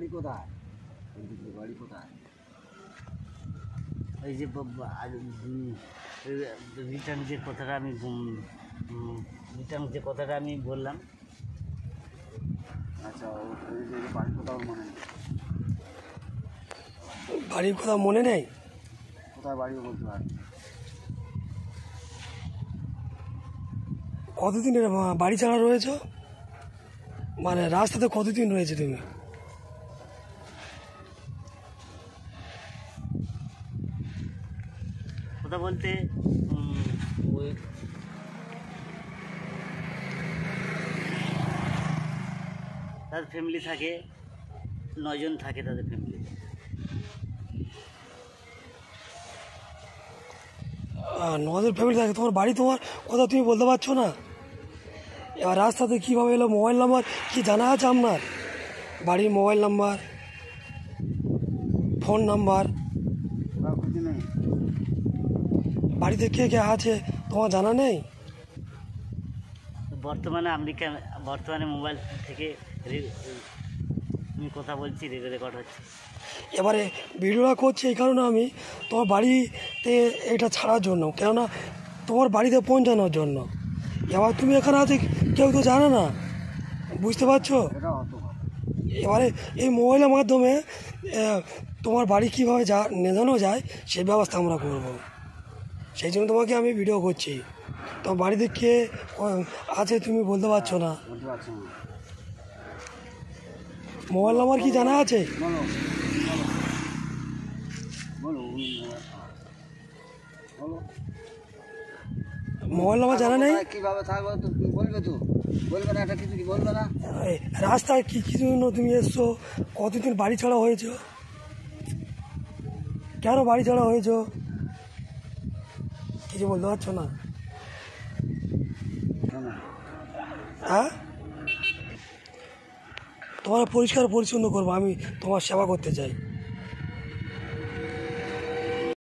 বাড়ি কোথায়? বাড়ি কোথায়? এই যে রিটার্ন যে কথাটা আমি বললাম। আচ্ছা, বাড়ি কোথাও মনে নেই? বাড়ির কথা মনে নেই? কোথায় বাড়িও বলতে পারি। কতদিন বাড়ি ছাড়া রয়েছ? মানে রাস্তাতে কতদিন রয়েছে তুমি? কথা বলতে ওই তাদের ফ্যামিলি থাকে, 9 জন থাকে তাদের ফ্যামিলি। নদের ফ্যামিলি থাকে। তোমার বাড়ি তোমার কথা তুমি বলতে পারছো না? এবার রাস্তাতে কীভাবে এলো? মোবাইল নাম্বার কি জানা আছে আপনার? বাড়ির মোবাইল নাম্বার, ফোন নাম্বার, বাড়িতে কে কে আছে তোমার জানা নেই? বর্তমানে মোবাইল থেকে আমি কথা বলছি, রেকর্ড হচ্ছে। এবারে ভিডিওটা করছি এই কারণে আমি তোমার বাড়িতে এটা ছাড়ার জন্য, কেননা তোমার বাড়িতে পৌঁছানোর জন্য। এবার তুমি এখানে আছে, কেউ তো জানে না, বুঝতে পারছো? এবারে এই মোবাইলের মাধ্যমে তোমার বাড়ি কীভাবে নেজানো যায় সেই ব্যবস্থা আমরা করব। সেই জন্য তোমাকে আমি ভিডিও করছি। তোমার বাড়িতে কে আছে তুমি বলতে পারছো না। মোবাইল নাম্বার কি জানা আছে? মোবাইল নাম্বার জানা নেই? কিভাবে থাকবে তুমি বলবে তো, বলবে না? একটা কিছু কি বলবে না? রাস্তায় কি জন্য তুমি এসছো? কতদিন বাড়ি ছাড়া হয়েছ? কেন বাড়ি ছাড়া হয়েছ? কিছু বলতে পারছো না? হ্যাঁ, তোমার পরিষ্কার পরিচ্ছন্ন করবো, আমি তোমার সেবা করতে চাই।